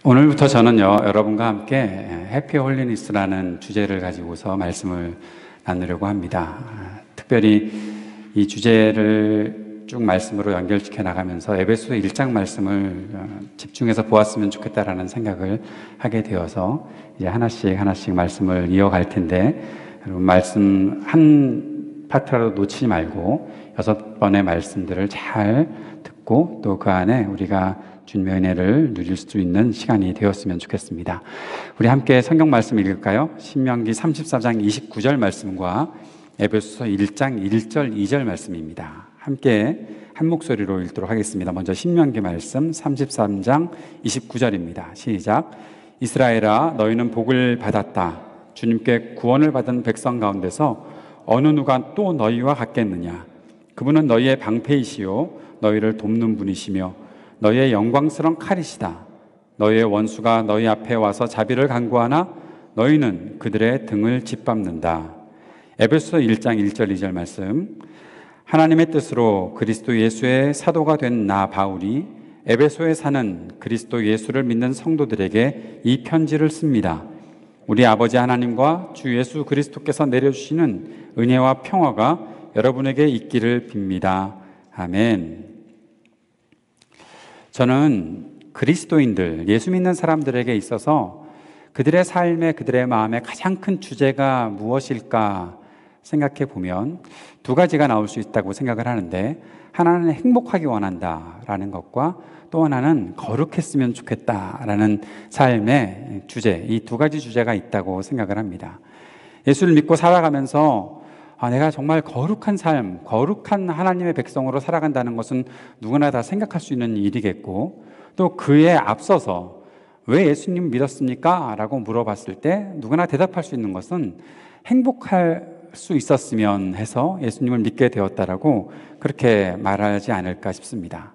오늘부터 저는요, 여러분과 함께 해피 홀리니스라는 주제를 가지고서 말씀을 나누려고 합니다. 특별히 이 주제를 쭉 말씀으로 연결시켜 나가면서 에베소서 1장 말씀을 집중해서 보았으면 좋겠다라는 생각을 하게 되어서 이제 하나씩 말씀을 이어갈 텐데, 여러분 말씀 한 파트라도 놓치지 말고 6번의 말씀들을 잘 듣고 또 그 안에 우리가 주님의 은혜를 누릴 수 있는 시간이 되었으면 좋겠습니다. 우리 함께 성경 말씀 읽을까요? 신명기 34장 29절 말씀과 에베소서 1장 1절 2절 말씀입니다. 함께 한 목소리로 읽도록 하겠습니다. 먼저 신명기 말씀 33장 29절입니다. 시작. 이스라엘아, 너희는 복을 받았다. 주님께 구원을 받은 백성 가운데서 어느 누가 또 너희와 같겠느냐? 그분은 너희의 방패이시요 너희를 돕는 분이시며 너희의 영광스러운 칼이시다. 너희의 원수가 너희 앞에 와서 자비를 간구하나 너희는 그들의 등을 짓밟는다. 에베소서 1장 1절 2절 말씀. 하나님의 뜻으로 그리스도 예수의 사도가 된 나 바울이 에베소에 사는 그리스도 예수를 믿는 성도들에게 이 편지를 씁니다. 우리 아버지 하나님과 주 예수 그리스도께서 내려주시는 은혜와 평화가 여러분에게 있기를 빕니다. 아멘. 저는 그리스도인들, 예수 믿는 사람들에게 있어서 그들의 삶에, 그들의 마음에 가장 큰 주제가 무엇일까 생각해 보면 두 가지가 나올 수 있다고 생각을 하는데, 하나는 행복하기 원한다라는 것과 또 하나는 거룩했으면 좋겠다라는 삶의 주제, 이 두 가지 주제가 있다고 생각을 합니다. 예수를 믿고 살아가면서 내가 정말 거룩한 삶, 거룩한 하나님의 백성으로 살아간다는 것은 누구나 다 생각할 수 있는 일이겠고, 또 그에 앞서서 왜 예수님 믿었습니까? 라고 물어봤을 때 누구나 대답할 수 있는 것은 행복할 수 있었으면 해서 예수님을 믿게 되었다라고 그렇게 말하지 않을까 싶습니다.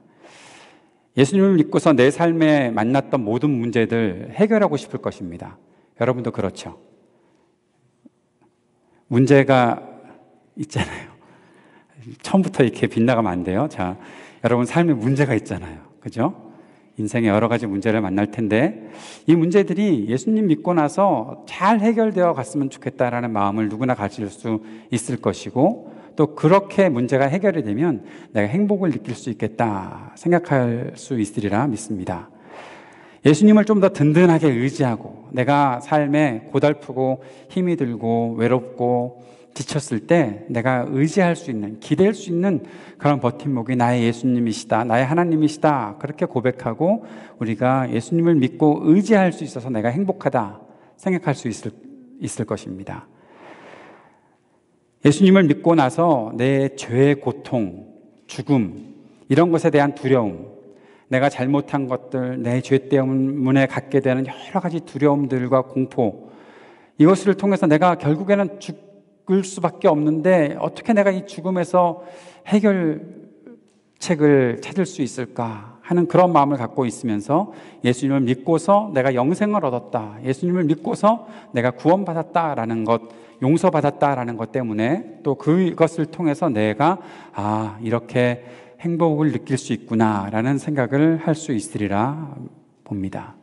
예수님을 믿고서 내 삶에 만났던 모든 문제들 해결하고 싶을 것입니다. 여러분도 그렇죠? 문제가 있잖아요. 처음부터 이렇게 빗나가면 안 돼요. 자, 여러분 삶에 문제가 있잖아요. 그죠? 인생에 여러 가지 문제를 만날 텐데, 이 문제들이 예수님 믿고 나서 잘 해결되어 갔으면 좋겠다라는 마음을 누구나 가질 수 있을 것이고, 또 그렇게 문제가 해결이 되면 내가 행복을 느낄 수 있겠다 생각할 수 있으리라 믿습니다. 예수님을 좀 더 든든하게 의지하고, 내가 삶에 고달프고 힘이 들고 외롭고 지쳤을 때 내가 의지할 수 있는, 기댈 수 있는 그런 버팀목이 나의 예수님이시다, 나의 하나님이시다, 그렇게 고백하고 우리가 예수님을 믿고 의지할 수 있어서 내가 행복하다 생각할 수 있을 것입니다. 예수님을 믿고 나서 내 죄의 고통, 죽음, 이런 것에 대한 두려움, 내가 잘못한 것들, 내 죄 때문에 갖게 되는 여러 가지 두려움들과 공포, 이것을 통해서 내가 결국에는 죽을 수밖에 없는데 어떻게 내가 이 죽음에서 해결책을 찾을 수 있을까 하는 그런 마음을 갖고 있으면서 예수님을 믿고서 내가 영생을 얻었다, 예수님을 믿고서 내가 구원받았다라는 것, 용서받았다라는 것 때문에 또 그것을 통해서 내가 이렇게 행복을 느낄 수 있구나라는 생각을 할 수 있으리라 봅니다.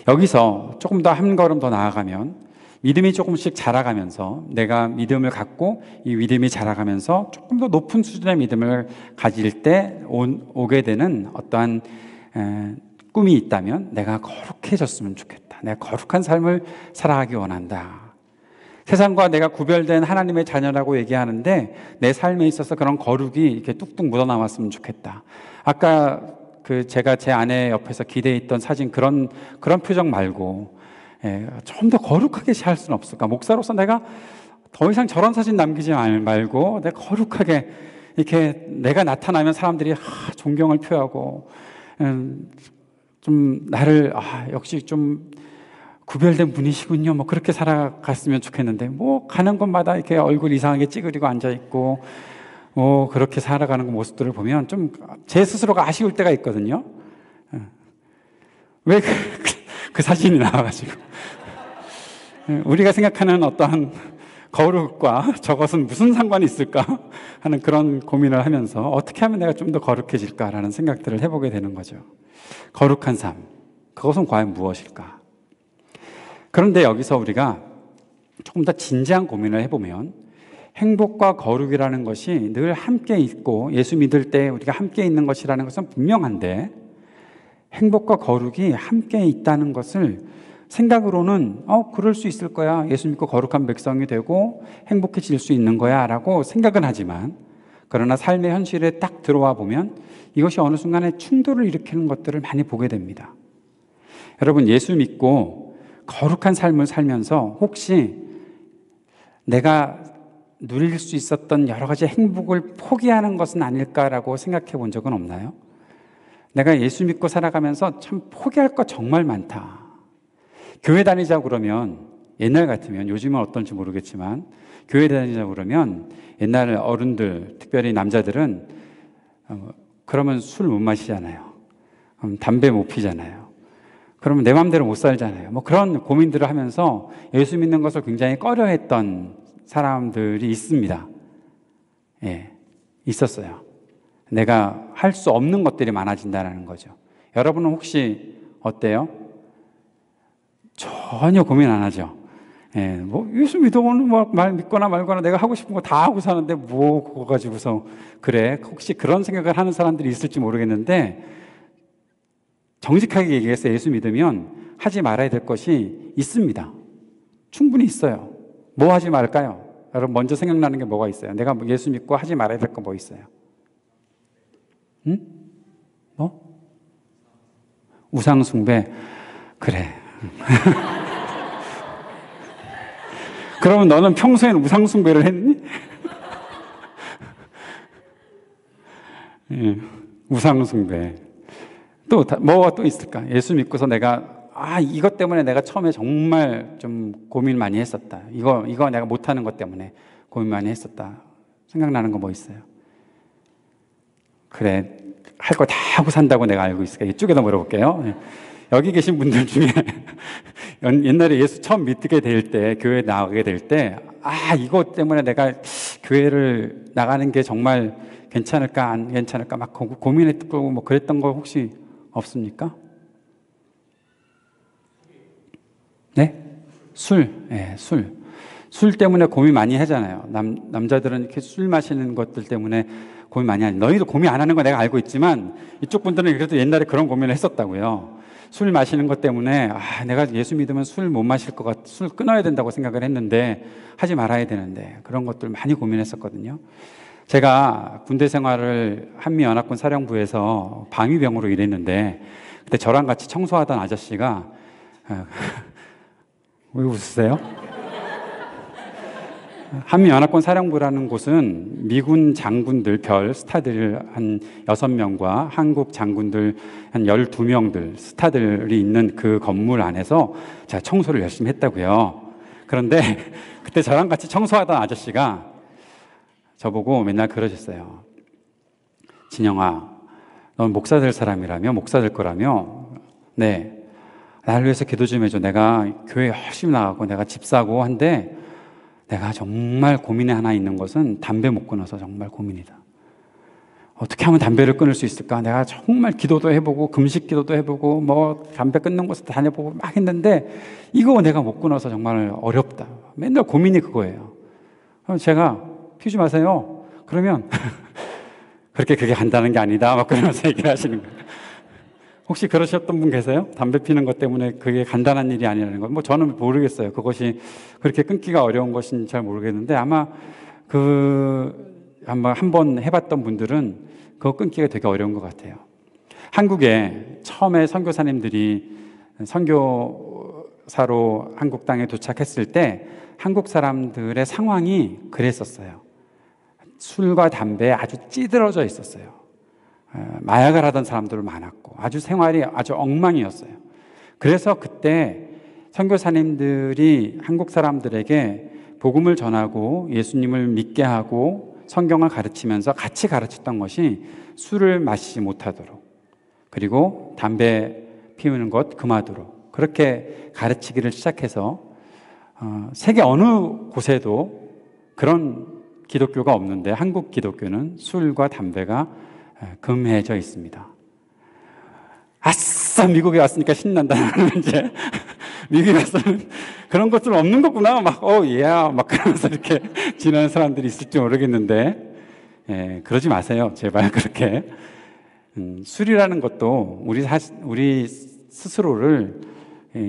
여기서 조금 더 한 걸음 더 나아가면 믿음이 조금씩 자라가면서, 내가 믿음을 갖고 이 믿음이 자라가면서 조금 더 높은 수준의 믿음을 가질 때 오게 되는 어떠한 꿈이 있다면, 내가 거룩해졌으면 좋겠다, 내가 거룩한 삶을 살아가기 원한다. 세상과 내가 구별된 하나님의 자녀라고 얘기하는데 내 삶에 있어서 그런 거룩이 이렇게 뚝뚝 묻어나왔으면 좋겠다. 아까 제가 제 아내 옆에서 기대해 있던 사진, 그런 표정 말고 좀 더 거룩하게 살 수는 없을까? 목사로서 내가 더 이상 저런 사진 남기지 말고 내가 거룩하게 이렇게 내가 나타나면 사람들이 존경을 표하고 좀 나를 역시 좀 구별된 분이시군요, 뭐 그렇게 살아갔으면 좋겠는데, 뭐 가는 곳마다 이렇게 얼굴 이상하게 찌그리고 앉아있고 그렇게 살아가는 모습들을 보면 좀 제 스스로가 아쉬울 때가 있거든요. 왜 그 사진이 나와가지고 우리가 생각하는 어떠한 거룩과 저것은 무슨 상관이 있을까 하는 그런 고민을 하면서 어떻게 하면 내가 좀 더 거룩해질까라는 생각들을 해보게 되는 거죠. 거룩한 삶, 그것은 과연 무엇일까? 그런데 여기서 우리가 조금 더 진지한 고민을 해보면 행복과 거룩이라는 것이 늘 함께 있고 예수 믿을 때 우리가 함께 있는 것이라는 것은 분명한데 행복과 거룩이 함께 있다는 것을 생각으로는 그럴 수 있을 거야. 예수 믿고 거룩한 백성이 되고 행복해질 수 있는 거야 라고 생각은 하지만 그러나 삶의 현실에 딱 들어와 보면 이것이 어느 순간에 충돌을 일으키는 것들을 많이 보게 됩니다. 여러분, 예수 믿고 거룩한 삶을 살면서 혹시 내가 누릴 수 있었던 여러 가지 행복을 포기하는 것은 아닐까라고 생각해 본 적은 없나요? 내가 예수 믿고 살아가면서 참 포기할 거 정말 많다. 교회 다니자 그러면 옛날 같으면, 요즘은 어떤지 모르겠지만 교회 다니자 그러면 옛날 어른들, 특별히 남자들은 그러면 술 못 마시잖아요. 담배 못 피잖아요. 그러면 내 마음대로 못 살잖아요. 뭐 그런 고민들을 하면서 예수 믿는 것을 굉장히 꺼려했던 사람들이 있습니다. 예, 있었어요. 내가 할 수 없는 것들이 많아진다는 거죠. 여러분은 혹시 어때요? 전혀 고민 안 하죠. 예, 뭐 예수 믿어보는 말 믿거나 말거나 내가 하고 싶은 거 다 하고 사는데 뭐 그거 가지고서 그래? 혹시 그런 생각을 하는 사람들이 있을지 모르겠는데 정직하게 얘기해서 예수 믿으면 하지 말아야 될 것이 있습니다. 충분히 있어요. 뭐 하지 말까요? 여러분 먼저 생각나는 게 뭐가 있어요? 내가 예수 믿고 하지 말아야 될 거 뭐 있어요? 응? 뭐? 우상 숭배. 그래. 그러면 너는 평소에는 우상 숭배를 했니? 예, 우상 숭배. 또 뭐가 또 있을까? 예수 믿고서 내가 이것 때문에 내가 처음에 정말 좀 고민 많이 했었다. 이거 내가 못하는 것 때문에 고민 많이 했었다. 생각나는 거 뭐 있어요? 그래, 할 거 다 하고 산다고 내가 알고 있으니까 이쪽에다 물어볼게요. 여기 계신 분들 중에 옛날에 예수 처음 믿게 될 때, 교회 나가게 될 때, 이것 때문에 내가 교회를 나가는 게 정말 괜찮을까, 안 괜찮을까 막 고민했고 뭐 그랬던 거 혹시 없습니까? 네? 술. 네, 술. 술 때문에 고민 많이 하잖아요. 남자들은 이렇게 술 마시는 것들 때문에 고민 많이 하죠. 너희도 고민 안 하는 거 내가 알고 있지만 이쪽 분들은 그래도 옛날에 그런 고민을 했었다고요. 술 마시는 것 때문에 내가 예수 믿으면 술 못 마실 것 같아. 술 끊어야 된다고 생각을 했는데 하지 말아야 되는데 그런 것들 많이 고민했었거든요. 제가 군대 생활을 한미연합군 사령부에서 방위병으로 일했는데 그때 저랑 같이 청소하던 아저씨가 왜 웃으세요? 한미연합군 사령부라는 곳은 미군 장군들 스타들 한 6명과 한국 장군들 한 12명들 스타들이 있는 그 건물 안에서 제가 청소를 열심히 했다고요. 그런데 그때 저랑 같이 청소하던 아저씨가 저보고 맨날 그러셨어요. 진영아, 넌 목사 될 사람이라며? 목사 될 거라며? 네, 나를 위해서 기도 좀 해줘. 내가 교회 열심히 나가고 내가 집 사고 한데 내가 정말 고민이 하나 있는 것은 담배 못 끊어서 정말 고민이다. 어떻게 하면 담배를 끊을 수 있을까? 내가 정말 기도도 해보고 금식 기도도 해보고 뭐 담배 끊는 곳을 다녀보고 막 했는데 이거 내가 못 끊어서 정말 어렵다. 맨날 고민이 그거예요. 그럼 제가 피우지 마세요. 그러면 그게 간단한 게 아니다. 막 그러면서 얘기를 하시는 거예요. 혹시 그러셨던 분 계세요? 담배 피는 것 때문에 그게 간단한 일이 아니라는 거. 뭐 저는 모르겠어요. 그것이 그렇게 끊기가 어려운 것인지 잘 모르겠는데 아마 한번 해봤던 분들은 그거 끊기가 되게 어려운 것 같아요. 한국에 처음에 선교사님들이 선교사로 한국 땅에 도착했을 때 한국 사람들의 상황이 그랬었어요. 술과 담배에 아주 찌들어져 있었어요. 마약을 하던 사람들 많았고 아주 생활이 아주 엉망이었어요. 그래서 그때 선교사님들이 한국 사람들에게 복음을 전하고 예수님을 믿게 하고 성경을 가르치면서 같이 가르쳤던 것이 술을 마시지 못하도록 그리고 담배 피우는 것 금하도록 그렇게 가르치기를 시작해서 세계 어느 곳에도 그런 기독교가 없는데 한국 기독교는 술과 담배가 금해져 있습니다. 아싸! 미국에 왔으니까 신난다. 이제 미국에 와서는 그런 것들 없는 거구나. 막, 막 그러면서 이렇게 지내는 사람들이 있을지 모르겠는데, 예, 그러지 마세요. 제발 그렇게. 술이라는 것도 우리 스스로를,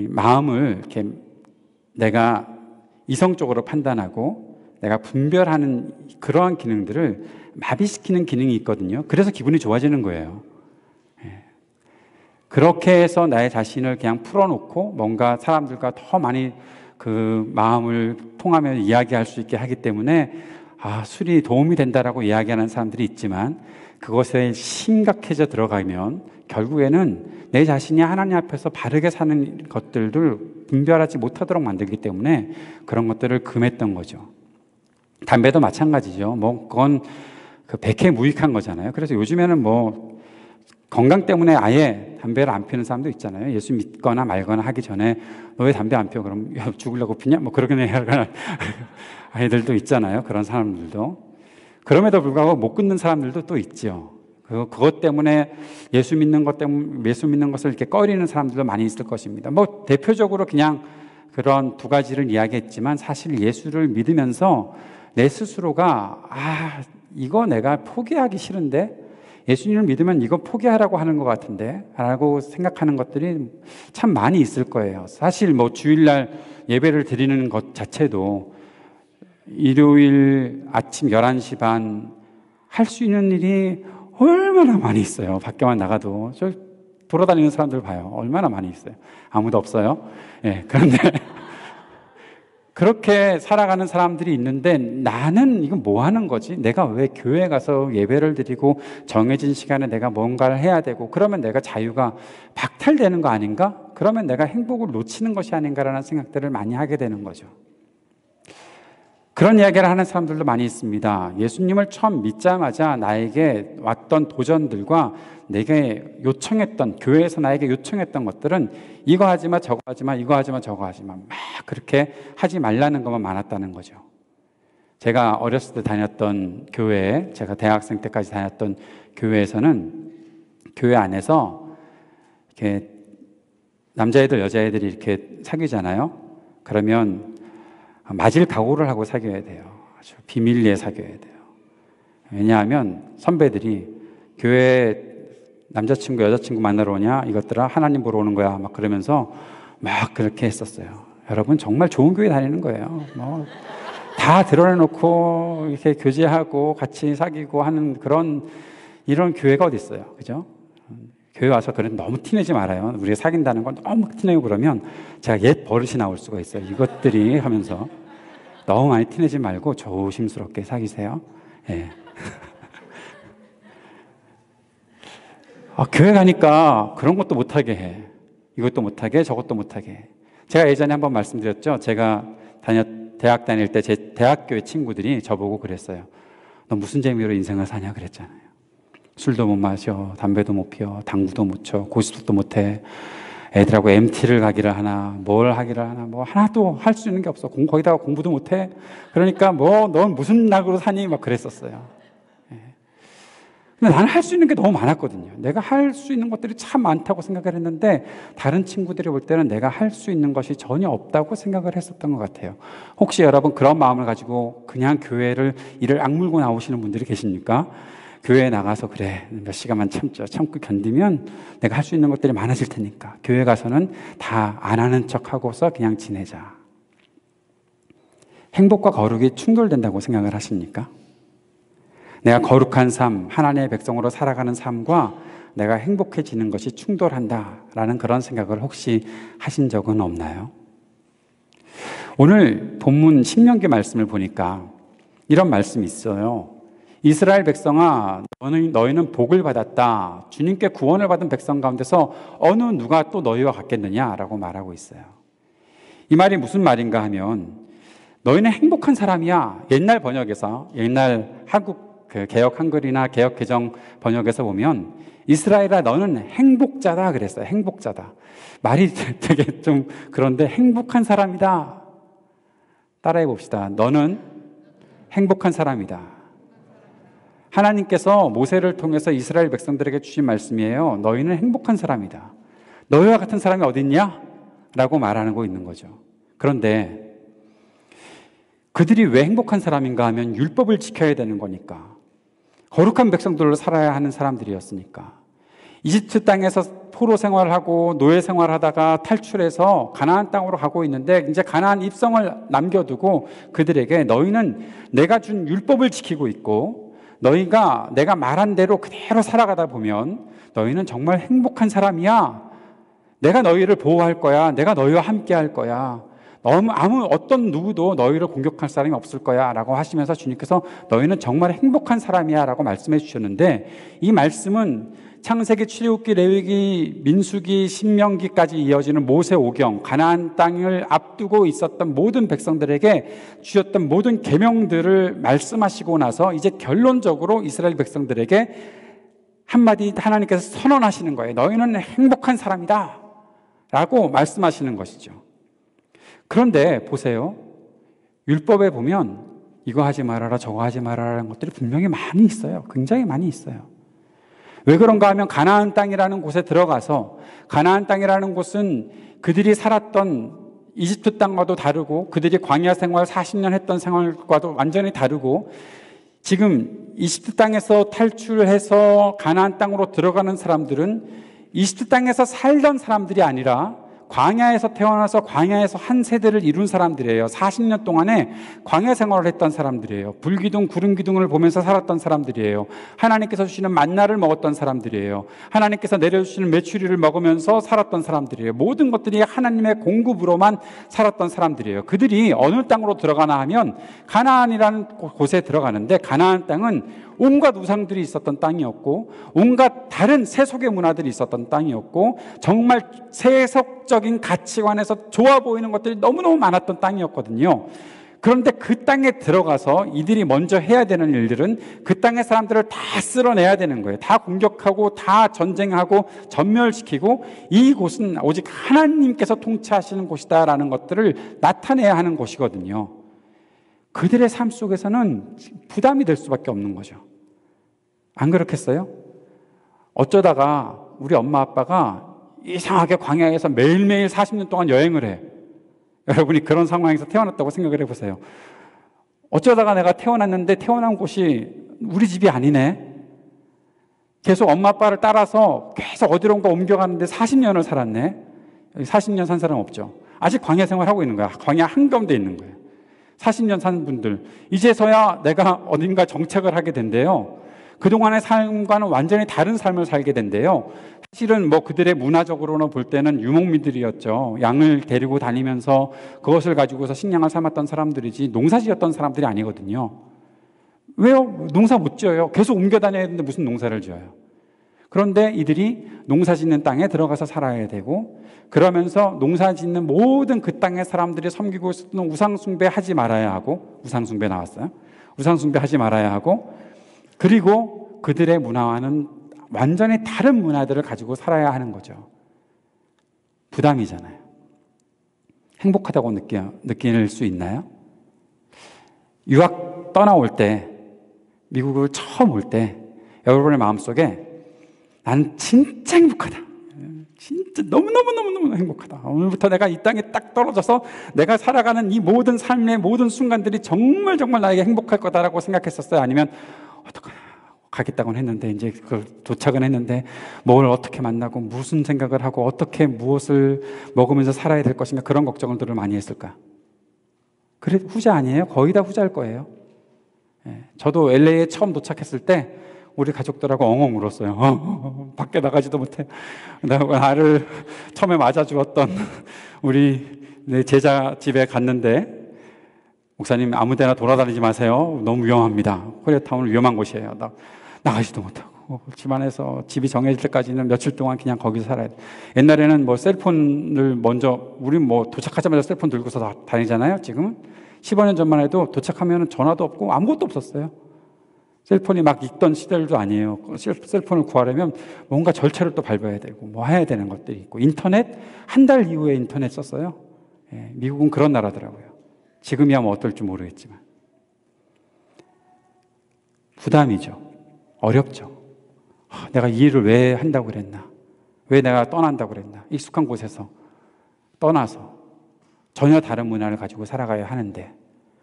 마음을 이렇게 내가 이성적으로 판단하고 내가 분별하는 그러한 기능들을 마비시키는 기능이 있거든요. 그래서 기분이 좋아지는 거예요. 그렇게 해서 나의 자신을 그냥 풀어놓고 뭔가 사람들과 더 많이 그 마음을 통하며 이야기할 수 있게 하기 때문에 술이 도움이 된다라고 이야기하는 사람들이 있지만 그것에 심각해져 들어가면 결국에는 내 자신이 하나님 앞에서 바르게 사는 것들을 분별하지 못하도록 만들기 때문에 그런 것들을 금했던 거죠. 담배도 마찬가지죠. 그건 그 백해무익한 거잖아요. 그래서 요즘에는 건강 때문에 아예 담배를 안 피우는 사람도 있잖아요. 예수 믿거나 말거나 하기 전에 너 왜 담배 안 피워? 그럼 죽으려고 피냐? 그렇게 하는 아이들도 있잖아요. 그런 사람들도. 그럼에도 불구하고 못 끊는 사람들도 또 있죠. 그것 때문에 예수 믿는 것을 이렇게 꺼리는 사람들도 많이 있을 것입니다. 대표적으로 그냥 그런 두 가지를 이야기했지만 사실 예수를 믿으면서 내 스스로가 이거 내가 포기하기 싫은데 예수님을 믿으면 이거 포기하라고 하는 것 같은데 라고 생각하는 것들이 참 많이 있을 거예요. 사실 주일날 예배를 드리는 것 자체도 일요일 아침 11시 반 할 수 있는 일이 얼마나 많이 있어요. 밖에만 나가도 저 돌아다니는 사람들 봐요. 얼마나 많이 있어요. 아무도 없어요. 예, 그런데 그렇게 살아가는 사람들이 있는데 나는 이건 뭐 하는 거지? 내가 왜 교회 가서 예배를 드리고 정해진 시간에 내가 뭔가를 해야 되고 그러면 내가 자유가 박탈되는 거 아닌가? 그러면 내가 행복을 놓치는 것이 아닌가라는 생각들을 많이 하게 되는 거죠. 그런 이야기를 하는 사람들도 많이 있습니다. 예수님을 처음 믿자마자 나에게 왔던 도전들과 내게 요청했던, 교회에서 나에게 요청했던 것들은 이거 하지 마, 저거 하지 마, 이거 하지 마, 저거 하지 마. 막 그렇게 하지 말라는 것만 많았다는 거죠. 제가 어렸을 때 다녔던 교회, 제가 대학생 때까지 다녔던 교회에서는 교회 안에서 이렇게 남자애들, 여자애들이 이렇게 사귀잖아요. 그러면 맞을 각오를 하고 사귀어야 돼요. 아주 비밀리에 사귀어야 돼요. 왜냐하면 선배들이 교회 남자친구, 여자친구 만나러 오냐? 이것들아 하나님 보러 오는 거야. 막 그러면서 막 그렇게 했었어요. 여러분 정말 좋은 교회 다니는 거예요. 다 드러내놓고 이렇게 교제하고 같이 사귀고 하는 이런 교회가 어디 있어요, 그죠? 교회 와서 너무 티내지 말아요. 우리가 사귄다는 걸 너무 티내고 그러면 제가 옛 버릇이 나올 수가 있어요. 이것들이 하면서 너무 많이 티내지 말고 조심스럽게 사귀세요. 예. 교회 가니까 그런 것도 못하게 해. 이것도 못하게, 저것도 못하게 해. 제가 예전에 한번 말씀드렸죠. 제가 대학 다닐 때 제 대학교의 친구들이 저보고 그랬어요. 너 무슨 재미로 인생을 사냐 그랬잖아요. 술도 못 마셔, 담배도 못 피워, 당구도 못 쳐, 고스톱도 못 해. 애들하고 MT를 가기를 하나, 뭘 하기를 하나, 하나도 할 수 있는 게 없어. 거기다가 공부도 못 해. 그러니까 넌 무슨 낙으로 사니? 막 그랬었어요. 예. 근데 나는 할 수 있는 게 너무 많았거든요. 내가 할 수 있는 것들이 참 많다고 생각을 했는데 다른 친구들이 볼 때는 내가 할 수 있는 것이 전혀 없다고 생각을 했었던 것 같아요. 혹시 여러분 그런 마음을 가지고 그냥 일을 악물고 나오시는 분들이 계십니까? 교회에 나가서 그래 몇 시간만 참고 견디면 내가 할 수 있는 것들이 많아질 테니까 교회 가서는 다 안 하는 척하고서 그냥 지내자. 행복과 거룩이 충돌된다고 생각을 하십니까? 내가 거룩한 삶, 하나님의 백성으로 살아가는 삶과 내가 행복해지는 것이 충돌한다라는 그런 생각을 혹시 하신 적은 없나요? 오늘 본문 신명기 말씀을 보니까 이런 말씀이 있어요. 이스라엘 백성아, 너희는 복을 받았다. 주님께 구원을 받은 백성 가운데서 어느 누가 또 너희와 같겠느냐라고 말하고 있어요. 이 말이 무슨 말인가 하면 너희는 행복한 사람이야. 옛날 번역에서, 옛날 한국 개역 한글이나 개역 개정 번역에서 보면 이스라엘아 너는 행복자다 그랬어요. 행복자다. 말이 되게 좀 그런데 행복한 사람이다. 따라해 봅시다. 너는 행복한 사람이다. 하나님께서 모세를 통해서 이스라엘 백성들에게 주신 말씀이에요. 너희는 행복한 사람이다. 너희와 같은 사람이 어디 있냐? 라고 말하고 있는 거죠. 그런데 그들이 왜 행복한 사람인가 하면 율법을 지켜야 되는 거니까, 거룩한 백성들로 살아야 하는 사람들이었으니까. 이집트 땅에서 포로 생활하고 노예 생활하다가 탈출해서 가나안 땅으로 가고 있는데, 이제 가나안 입성을 남겨두고 그들에게 너희는 내가 준 율법을 지키고 있고 너희가 내가 말한 대로 그대로 살아가다 보면 너희는 정말 행복한 사람이야. 내가 너희를 보호할 거야. 내가 너희와 함께 할 거야. 어떤 누구도 너희를 공격할 사람이 없을 거야 라고 하시면서 주님께서 너희는 정말 행복한 사람이야 라고 말씀해 주셨는데, 이 말씀은 창세기, 출애굽기, 레위기, 민수기, 신명기까지 이어지는 모세오경, 가나안 땅을 앞두고 있었던 모든 백성들에게 주셨던 모든 계명들을 말씀하시고 나서 이제 결론적으로 이스라엘 백성들에게 한마디 하나님께서 선언하시는 거예요. 너희는 행복한 사람이다 라고 말씀하시는 것이죠. 그런데 보세요. 율법에 보면 이거 하지 말아라, 저거 하지 말아라는 것들이 분명히 많이 있어요. 굉장히 많이 있어요. 왜 그런가 하면 가나안 땅이라는 곳에 들어가서, 가나안 땅이라는 곳은 그들이 살았던 이집트 땅과도 다르고 그들이 광야 생활 40년 했던 생활과도 완전히 다르고, 지금 이집트 땅에서 탈출해서 가나안 땅으로 들어가는 사람들은 이집트 땅에서 살던 사람들이 아니라 광야에서 태어나서 광야에서 한 세대를 이룬 사람들이에요. 40년 동안에 광야 생활을 했던 사람들이에요. 불기둥, 구름기둥을 보면서 살았던 사람들이에요. 하나님께서 주시는 만나를 먹었던 사람들이에요. 하나님께서 내려주시는 메추리를 먹으면서 살았던 사람들이에요. 모든 것들이 하나님의 공급으로만 살았던 사람들이에요. 그들이 어느 땅으로 들어가나 하면 가나안이라는 곳에 들어가는데, 가나안 땅은 온갖 우상들이 있었던 땅이었고 온갖 다른 세속의 문화들이 있었던 땅이었고 정말 세속적인 가치관에서 좋아 보이는 것들이 너무너무 많았던 땅이었거든요. 그런데 그 땅에 들어가서 이들이 먼저 해야 되는 일들은 그 땅의 사람들을 다 쓸어내야 되는 거예요. 다 공격하고 다 전쟁하고 전멸시키고, 이곳은 오직 하나님께서 통치하시는 곳이다라는 것들을 나타내야 하는 곳이거든요. 그들의 삶 속에서는 부담이 될 수밖에 없는 거죠. 안 그렇겠어요? 어쩌다가 우리 엄마 아빠가 이상하게 광야에서 매일매일 40년 동안 여행을 해. 여러분이 그런 상황에서 태어났다고 생각을 해보세요. 어쩌다가 내가 태어났는데 태어난 곳이 우리 집이 아니네. 계속 엄마 아빠를 따라서 계속 어디론가 옮겨가는데 40년을 살았네. 40년 산 사람 없죠. 아직 광야 생활하고 있는 거야. 광야 한가운데 있는 거예요. 40년 산 분들, 이제서야 내가 어딘가 정착을 하게 된대요. 그동안의 삶과는 완전히 다른 삶을 살게 된대요. 사실은 그들의 문화적으로는 볼 때는 유목민들이었죠. 양을 데리고 다니면서 그것을 가지고서 식량을 삼았던 사람들이지 농사 지었던 사람들이 아니거든요. 왜요? 농사 못 지어요. 계속 옮겨 다녀야 되는데 무슨 농사를 지어요? 그런데 이들이 농사 짓는 땅에 들어가서 살아야 되고, 그러면서 농사 짓는 모든 그 땅의 사람들이 섬기고 있었던 우상숭배 하지 말아야 하고, 우상숭배 나왔어요. 우상숭배 하지 말아야 하고, 그리고 그들의 문화와는 완전히 다른 문화들을 가지고 살아야 하는 거죠. 부담이잖아요. 행복하다고 느낄 수 있나요? 유학 떠나올 때, 미국을 처음 올 때 여러분의 마음속에 난 진짜 행복하다, 진짜 너무너무 행복하다, 오늘부터 내가 이 땅에 딱 떨어져서 내가 살아가는 이 모든 삶의 모든 순간들이 정말 나에게 행복할 거다라고 생각했었어요? 아니면 어떡하나, 가겠다고는 했는데 이제 그걸 도착은 했는데 뭘 어떻게 만나고 무슨 생각을 하고 어떻게 무엇을 먹으면서 살아야 될 것인가, 그런 걱정들을 많이 했을까? 그래, 후자 아니에요? 거의 다 후자일 거예요. 저도 LA에 처음 도착했을 때 우리 가족들하고 엉엉 울었어요. 밖에 나가지도 못해. 나를 처음에 맞아주었던 우리 제자 집에 갔는데, 목사님 아무 데나 돌아다니지 마세요. 너무 위험합니다. 코리아타운은 위험한 곳이에요. 나가지도 못하고 집안에서 집이 정해질 때까지는 며칠 동안 그냥 거기서 살아야 돼. 옛날에는 셀폰을 먼저, 우리 도착하자마자 셀폰 들고서 다니잖아요. 지금은 15년 전만 해도 도착하면 전화도 없고 아무것도 없었어요. 셀폰이 막 있던 시절도 아니에요. 셀폰을 구하려면 뭔가 절차를 또 밟아야 되고 해야 되는 것들이 있고, 인터넷 한 달 이후에 인터넷 썼어요. 미국은 그런 나라더라고요. 지금이야 어떨지 모르겠지만 부담이죠. 어렵죠. 내가 이 일을 왜 한다고 그랬나? 왜 내가 떠난다고 그랬나? 익숙한 곳에서 떠나서 전혀 다른 문화를 가지고 살아가야 하는데,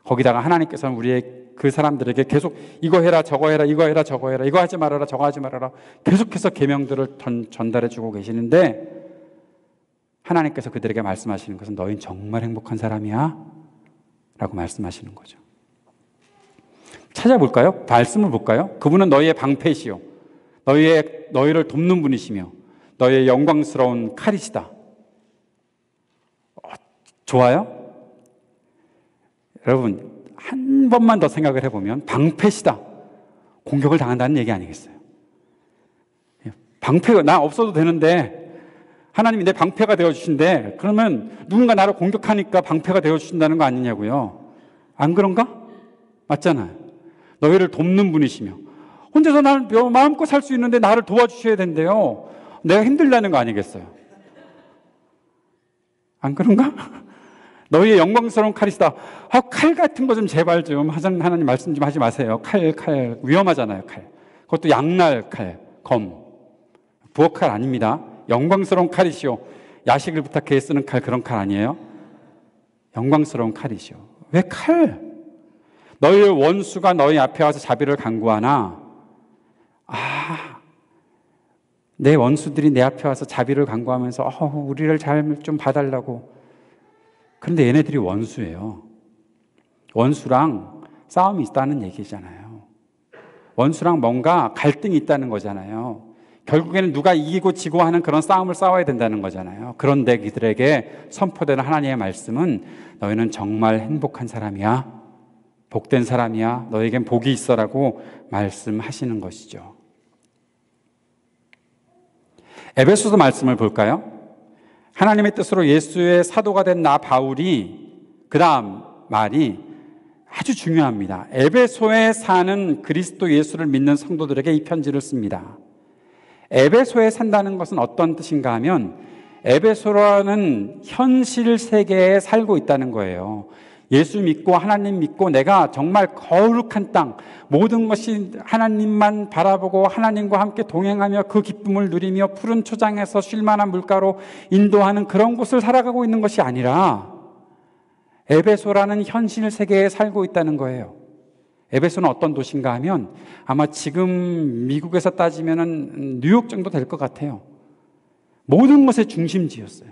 거기다가 하나님께서는 우리의 그 사람들에게 계속 이거 해라 저거 해라 이거 해라 저거 해라 이거 하지 말아라 저거 하지 말아라 계속해서 계명들을 전달해 주고 계시는데, 하나님께서 그들에게 말씀하시는 것은 너희는 정말 행복한 사람이야 라고 말씀하시는 거죠. 찾아볼까요? 말씀을 볼까요? 그분은 너희의 방패시요 너희를 돕는 분이시며 너희의 영광스러운 칼이시다. 좋아요? 여러분, 한 번만 더 생각을 해보면 방패시다. 공격을 당한다는 얘기 아니겠어요? 방패가 나 없어도 되는데 하나님이 내 방패가 되어주신대. 그러면 누군가 나를 공격하니까 방패가 되어주신다는 거 아니냐고요. 안 그런가? 맞잖아요. 너희를 돕는 분이시며, 혼자서 나를 마음껏 살 수 있는데 나를 도와주셔야 된대요. 내가 힘들다는 거 아니겠어요? 안 그런가? 너희의 영광스러운 칼이시다. 칼 같은 거 좀 제발 좀 하나님 말씀 좀 하지 마세요. 칼 위험하잖아요. 칼. 그것도 양날 칼, 검, 부엌칼 아닙니다. 영광스러운 칼이시오. 야식을 부탁해 쓰는 칼, 그런 칼 아니에요? 영광스러운 칼이시오. 왜 칼? 너희의 원수가 너희 앞에 와서 자비를 간구하나? 내 원수들이 내 앞에 와서 자비를 간구하면서 우리를 잘 좀 봐달라고. 그런데 얘네들이 원수예요. 원수랑 싸움이 있다는 얘기잖아요. 원수랑 뭔가 갈등이 있다는 거잖아요. 결국에는 누가 이기고 지고 하는 그런 싸움을 싸워야 된다는 거잖아요. 그런데 그들에게 선포되는 하나님의 말씀은 너희는 정말 행복한 사람이야. 복된 사람이야. 너에겐 복이 있어라고 말씀하시는 것이죠. 에베소서 말씀을 볼까요? 하나님의 뜻으로 예수의 사도가 된 나 바울이 그 다음 말이 아주 중요합니다. 에베소에 사는 그리스도 예수를 믿는 성도들에게 이 편지를 씁니다. 에베소에 산다는 것은 어떤 뜻인가 하면, 에베소라는 현실 세계에 살고 있다는 거예요. 예수 믿고 하나님 믿고 내가 정말 거룩한 땅, 모든 것이 하나님만 바라보고 하나님과 함께 동행하며 그 기쁨을 누리며 푸른 초장에서 쉴만한 물가로 인도하는 그런 곳을 살아가고 있는 것이 아니라 에베소라는 현실 세계에 살고 있다는 거예요. 에베소는 어떤 도시인가 하면 아마 지금 미국에서 따지면은 뉴욕 정도 될 것 같아요. 모든 것의 중심지였어요.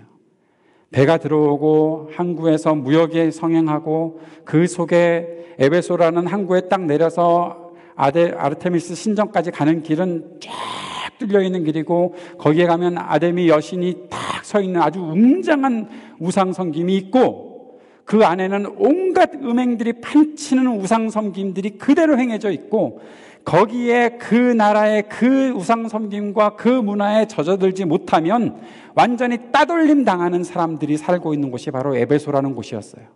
배가 들어오고 항구에서 무역에 성행하고, 그 속에 에베소라는 항구에 딱 내려서 아르테미스 신전까지 가는 길은 쫙 뚫려 있는 길이고, 거기에 가면 아데미 여신이 딱 서 있는 아주 웅장한 우상 섬김이 있고, 그 안에는 온갖 음행들이 판치는 우상 섬김들이 그대로 행해져 있고, 거기에 그 나라의 그 우상 섬김과 그 문화에 젖어들지 못하면 완전히 따돌림 당하는 사람들이 살고 있는 곳이 바로 에베소라는 곳이었어요.